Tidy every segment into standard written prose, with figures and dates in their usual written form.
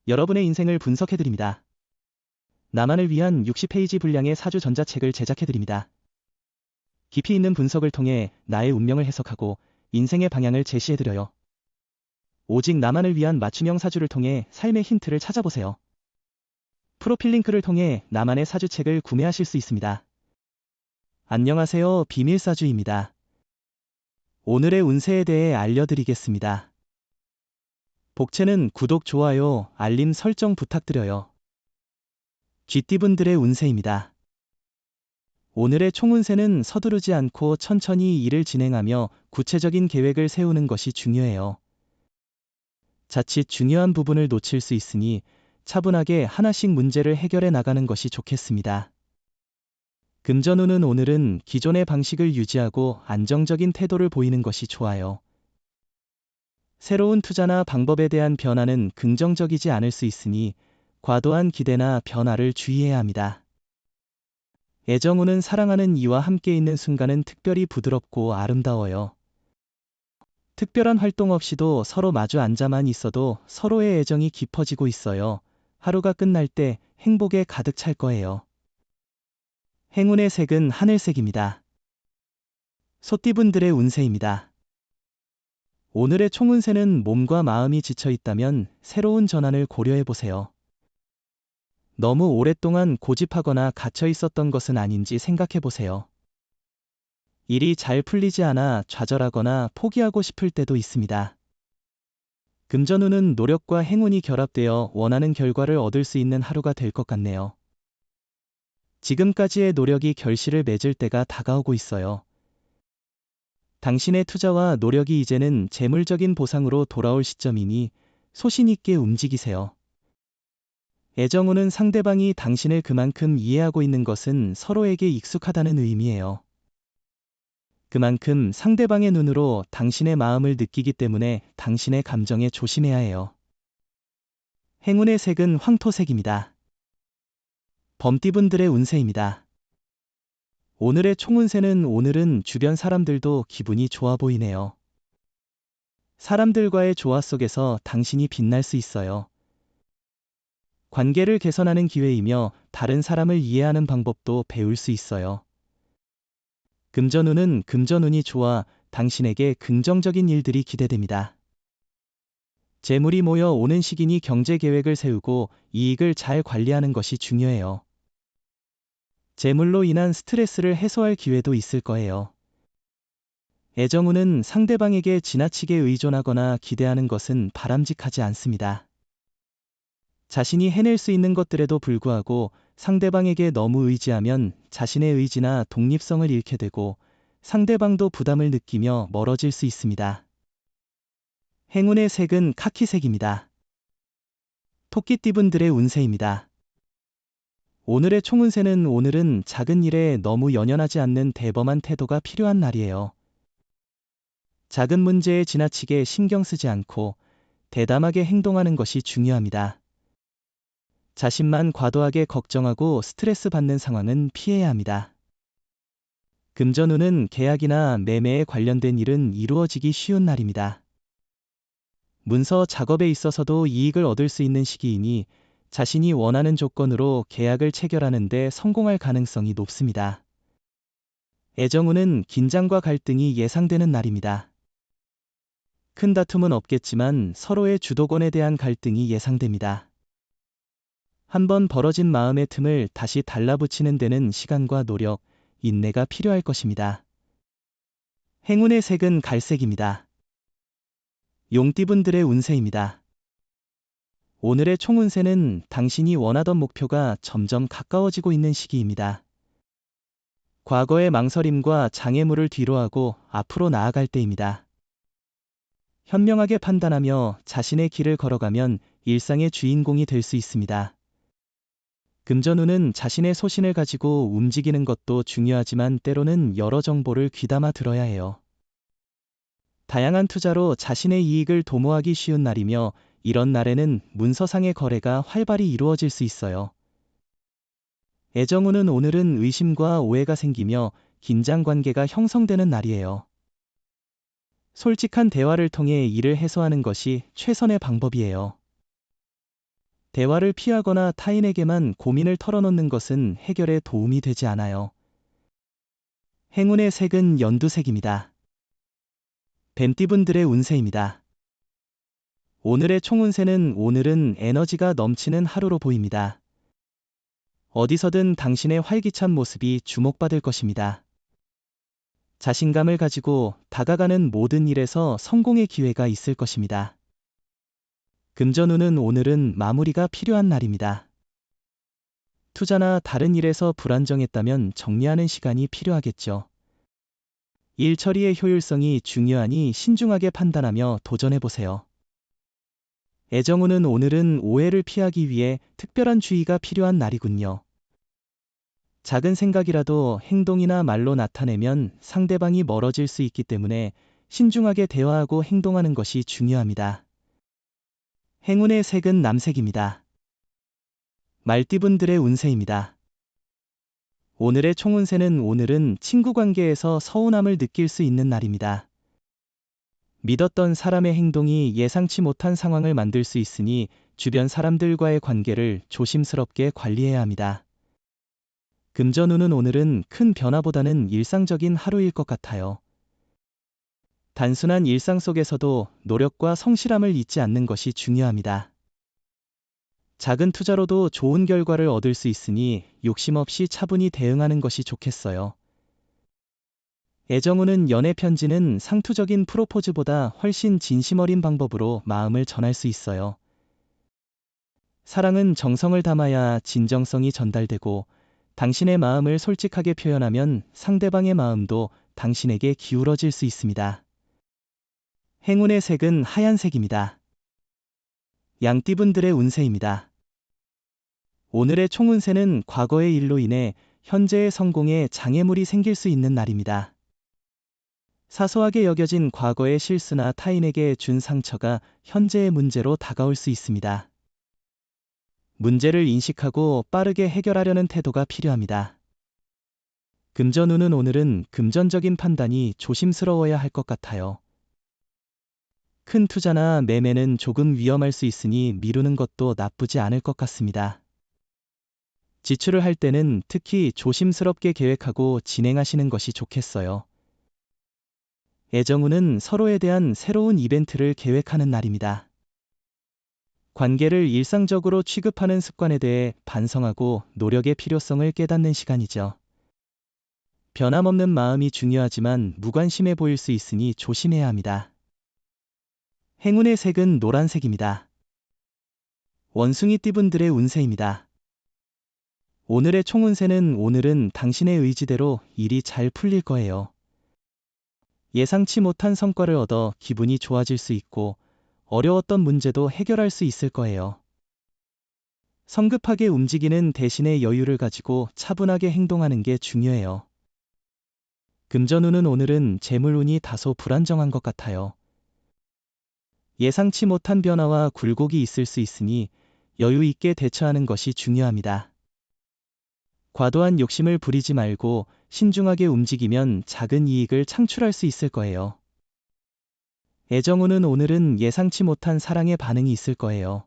여러분의 인생을 분석해드립니다. 나만을 위한 60페이지 분량의 사주 전자책을 제작해드립니다. 깊이 있는 분석을 통해 나의 운명을 해석하고 인생의 방향을 제시해드려요. 오직 나만을 위한 맞춤형 사주를 통해 삶의 힌트를 찾아보세요. 프로필 링크를 통해 나만의 사주책을 구매하실 수 있습니다. 안녕하세요, 비밀사주입니다. 오늘의 운세에 대해 알려드리겠습니다. 복채는 구독, 좋아요, 알림 설정 부탁드려요. 쥐띠분들의 운세입니다. 오늘의 총운세는 서두르지 않고 천천히 일을 진행하며 구체적인 계획을 세우는 것이 중요해요. 자칫 중요한 부분을 놓칠 수 있으니 차분하게 하나씩 문제를 해결해 나가는 것이 좋겠습니다. 금전운은 오늘은 기존의 방식을 유지하고 안정적인 태도를 보이는 것이 좋아요. 새로운 투자나 방법에 대한 변화는 긍정적이지 않을 수 있으니 과도한 기대나 변화를 주의해야 합니다. 애정운은 사랑하는 이와 함께 있는 순간은 특별히 부드럽고 아름다워요. 특별한 활동 없이도 서로 마주 앉아만 있어도 서로의 애정이 깊어지고 있어요. 하루가 끝날 때 행복에 가득 찰 거예요. 행운의 색은 하늘색입니다. 소띠분들의 운세입니다. 오늘의 총운세는 몸과 마음이 지쳐 있다면 새로운 전환을 고려해보세요. 너무 오랫동안 고집하거나 갇혀 있었던 것은 아닌지 생각해보세요. 일이 잘 풀리지 않아 좌절하거나 포기하고 싶을 때도 있습니다. 금전운은 노력과 행운이 결합되어 원하는 결과를 얻을 수 있는 하루가 될 것 같네요. 지금까지의 노력이 결실을 맺을 때가 다가오고 있어요. 당신의 투자와 노력이 이제는 재물적인 보상으로 돌아올 시점이니 소신 있게 움직이세요. 애정운은 상대방이 당신을 그만큼 이해하고 있는 것은 서로에게 익숙하다는 의미예요. 그만큼 상대방의 눈으로 당신의 마음을 느끼기 때문에 당신의 감정에 조심해야 해요. 행운의 색은 황토색입니다. 범띠분들의 운세입니다. 오늘의 총운세는 오늘은 주변 사람들도 기분이 좋아 보이네요. 사람들과의 조화 속에서 당신이 빛날 수 있어요. 관계를 개선하는 기회이며 다른 사람을 이해하는 방법도 배울 수 있어요. 금전운은 금전운이 좋아 당신에게 긍정적인 일들이 기대됩니다. 재물이 모여 오는 시기니 경제 계획을 세우고 이익을 잘 관리하는 것이 중요해요. 재물로 인한 스트레스를 해소할 기회도 있을 거예요. 애정운은 상대방에게 지나치게 의존하거나 기대하는 것은 바람직하지 않습니다. 자신이 해낼 수 있는 것들에도 불구하고 상대방에게 너무 의지하면 자신의 의지나 독립성을 잃게 되고 상대방도 부담을 느끼며 멀어질 수 있습니다. 행운의 색은 카키색입니다. 토끼띠분들의 운세입니다. 오늘의 총운세는 오늘은 작은 일에 너무 연연하지 않는 대범한 태도가 필요한 날이에요. 작은 문제에 지나치게 신경 쓰지 않고 대담하게 행동하는 것이 중요합니다. 자신만 과도하게 걱정하고 스트레스 받는 상황은 피해야 합니다. 금전운은 계약이나 매매에 관련된 일은 이루어지기 쉬운 날입니다. 문서 작업에 있어서도 이익을 얻을 수 있는 시기이니 자신이 원하는 조건으로 계약을 체결하는 데 성공할 가능성이 높습니다. 애정운은 긴장과 갈등이 예상되는 날입니다. 큰 다툼은 없겠지만 서로의 주도권에 대한 갈등이 예상됩니다. 한번 벌어진 마음의 틈을 다시 달라붙이는 데는 시간과 노력, 인내가 필요할 것입니다. 행운의 색은 갈색입니다. 용띠분들의 운세입니다. 오늘의 총운세는 당신이 원하던 목표가 점점 가까워지고 있는 시기입니다. 과거의 망설임과 장애물을 뒤로하고 앞으로 나아갈 때입니다. 현명하게 판단하며 자신의 길을 걸어가면 일상의 주인공이 될 수 있습니다. 금전운은 자신의 소신을 가지고 움직이는 것도 중요하지만 때로는 여러 정보를 귀담아 들어야 해요. 다양한 투자로 자신의 이익을 도모하기 쉬운 날이며 이런 날에는 문서상의 거래가 활발히 이루어질 수 있어요. 애정운은 오늘은 의심과 오해가 생기며 긴장 관계가 형성되는 날이에요. 솔직한 대화를 통해 이를 해소하는 것이 최선의 방법이에요. 대화를 피하거나 타인에게만 고민을 털어놓는 것은 해결에 도움이 되지 않아요. 행운의 색은 연두색입니다. 뱀띠분들의 운세입니다. 오늘의 총운세는 오늘은 에너지가 넘치는 하루로 보입니다. 어디서든 당신의 활기찬 모습이 주목받을 것입니다. 자신감을 가지고 다가가는 모든 일에서 성공의 기회가 있을 것입니다. 금전운은 오늘은 마무리가 필요한 날입니다. 투자나 다른 일에서 불안정했다면 정리하는 시간이 필요하겠죠. 일 처리의 효율성이 중요하니 신중하게 판단하며 도전해보세요. 애정운은 오늘은 오해를 피하기 위해 특별한 주의가 필요한 날이군요. 작은 생각이라도 행동이나 말로 나타내면 상대방이 멀어질 수 있기 때문에 신중하게 대화하고 행동하는 것이 중요합니다. 행운의 색은 남색입니다. 말띠분들의 운세입니다. 오늘의 총운세는 오늘은 친구 관계에서 서운함을 느낄 수 있는 날입니다. 믿었던 사람의 행동이 예상치 못한 상황을 만들 수 있으니 주변 사람들과의 관계를 조심스럽게 관리해야 합니다. 금전운은 오늘은 큰 변화보다는 일상적인 하루일 것 같아요. 단순한 일상 속에서도 노력과 성실함을 잊지 않는 것이 중요합니다. 작은 투자로도 좋은 결과를 얻을 수 있으니 욕심 없이 차분히 대응하는 것이 좋겠어요. 애정운은 연애 편지는 상투적인 프로포즈보다 훨씬 진심 어린 방법으로 마음을 전할 수 있어요. 사랑은 정성을 담아야 진정성이 전달되고 당신의 마음을 솔직하게 표현하면 상대방의 마음도 당신에게 기울어질 수 있습니다. 행운의 색은 하얀색입니다. 양띠분들의 운세입니다. 오늘의 총운세는 과거의 일로 인해 현재의 성공에 장애물이 생길 수 있는 날입니다. 사소하게 여겨진 과거의 실수나 타인에게 준 상처가 현재의 문제로 다가올 수 있습니다. 문제를 인식하고 빠르게 해결하려는 태도가 필요합니다. 금전운은 오늘은 금전적인 판단이 조심스러워야 할 것 같아요. 큰 투자나 매매는 조금 위험할 수 있으니 미루는 것도 나쁘지 않을 것 같습니다. 지출을 할 때는 특히 조심스럽게 계획하고 진행하시는 것이 좋겠어요. 애정운은 서로에 대한 새로운 이벤트를 계획하는 날입니다. 관계를 일상적으로 취급하는 습관에 대해 반성하고 노력의 필요성을 깨닫는 시간이죠. 변함없는 마음이 중요하지만 무관심해 보일 수 있으니 조심해야 합니다. 행운의 색은 노란색입니다. 원숭이띠분들의 운세입니다. 오늘의 총운세는 오늘은 당신의 의지대로 일이 잘 풀릴 거예요. 예상치 못한 성과를 얻어 기분이 좋아질 수 있고 어려웠던 문제도 해결할 수 있을 거예요. 성급하게 움직이는 대신에 여유를 가지고 차분하게 행동하는 게 중요해요. 금전운은 오늘은 재물운이 다소 불안정한 것 같아요. 예상치 못한 변화와 굴곡이 있을 수 있으니 여유 있게 대처하는 것이 중요합니다. 과도한 욕심을 부리지 말고 신중하게 움직이면 작은 이익을 창출할 수 있을 거예요. 애정운은 오늘은 예상치 못한 사랑의 반응이 있을 거예요.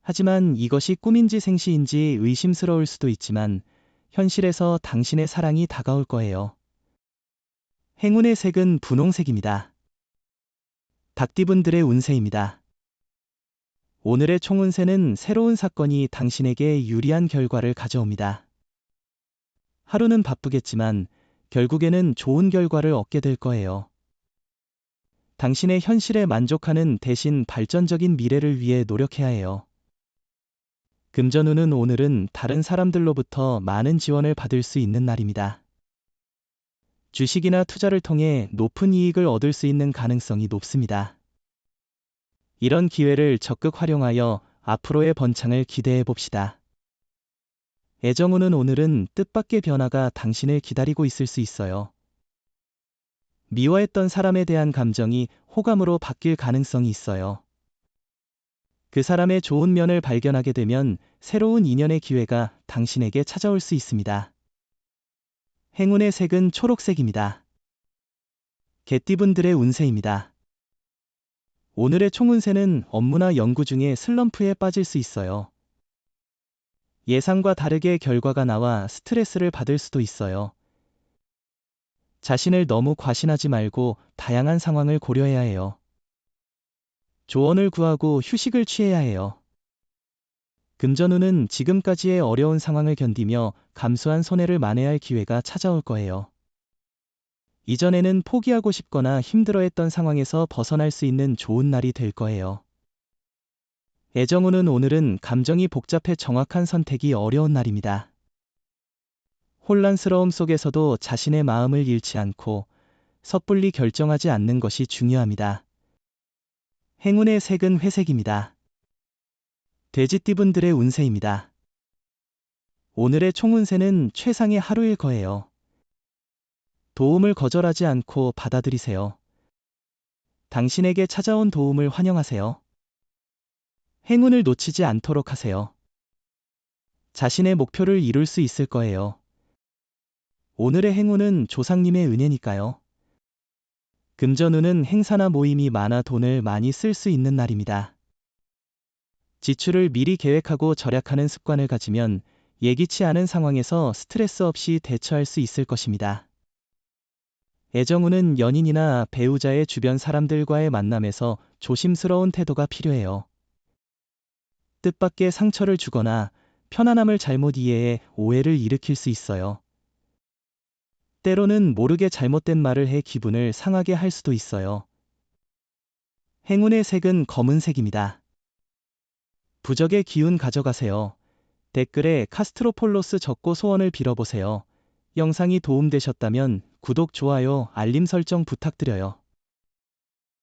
하지만 이것이 꿈인지 생시인지 의심스러울 수도 있지만 현실에서 당신의 사랑이 다가올 거예요. 행운의 색은 분홍색입니다. 닭띠분들의 운세입니다. 오늘의 총운세는 새로운 사건이 당신에게 유리한 결과를 가져옵니다. 하루는 바쁘겠지만 결국에는 좋은 결과를 얻게 될 거예요. 당신의 현실에 만족하는 대신 발전적인 미래를 위해 노력해야 해요. 금전운은 오늘은 다른 사람들로부터 많은 지원을 받을 수 있는 날입니다. 주식이나 투자를 통해 높은 이익을 얻을 수 있는 가능성이 높습니다. 이런 기회를 적극 활용하여 앞으로의 번창을 기대해 봅시다. 애정운은 오늘은 뜻밖의 변화가 당신을 기다리고 있을 수 있어요. 미워했던 사람에 대한 감정이 호감으로 바뀔 가능성이 있어요. 그 사람의 좋은 면을 발견하게 되면 새로운 인연의 기회가 당신에게 찾아올 수 있습니다. 행운의 색은 초록색입니다. 개띠분들의 운세입니다. 오늘의 총운세는 업무나 연구 중에 슬럼프에 빠질 수 있어요. 예상과 다르게 결과가 나와 스트레스를 받을 수도 있어요. 자신을 너무 과신하지 말고 다양한 상황을 고려해야 해요. 조언을 구하고 휴식을 취해야 해요. 금전운은 지금까지의 어려운 상황을 견디며 감수한 손해를 만회할 기회가 찾아올 거예요. 이전에는 포기하고 싶거나 힘들어했던 상황에서 벗어날 수 있는 좋은 날이 될 거예요. 애정운은 오늘은 감정이 복잡해 정확한 선택이 어려운 날입니다. 혼란스러움 속에서도 자신의 마음을 잃지 않고 섣불리 결정하지 않는 것이 중요합니다. 행운의 색은 회색입니다. 돼지띠분들의 운세입니다. 오늘의 총운세는 최상의 하루일 거예요. 도움을 거절하지 않고 받아들이세요. 당신에게 찾아온 도움을 환영하세요. 행운을 놓치지 않도록 하세요. 자신의 목표를 이룰 수 있을 거예요. 오늘의 행운은 조상님의 은혜니까요. 금전운은 행사나 모임이 많아 돈을 많이 쓸 수 있는 날입니다. 지출을 미리 계획하고 절약하는 습관을 가지면 예기치 않은 상황에서 스트레스 없이 대처할 수 있을 것입니다. 애정운은 연인이나 배우자의 주변 사람들과의 만남에서 조심스러운 태도가 필요해요. 뜻밖의 상처를 주거나 편안함을 잘못 이해해 오해를 일으킬 수 있어요. 때로는 모르게 잘못된 말을 해 기분을 상하게 할 수도 있어요. 행운의 색은 검은색입니다. 부적의 기운 가져가세요. 댓글에 카스트로폴로스 적고 소원을 빌어보세요. 영상이 도움되셨다면 구독, 좋아요, 알림 설정 부탁드려요.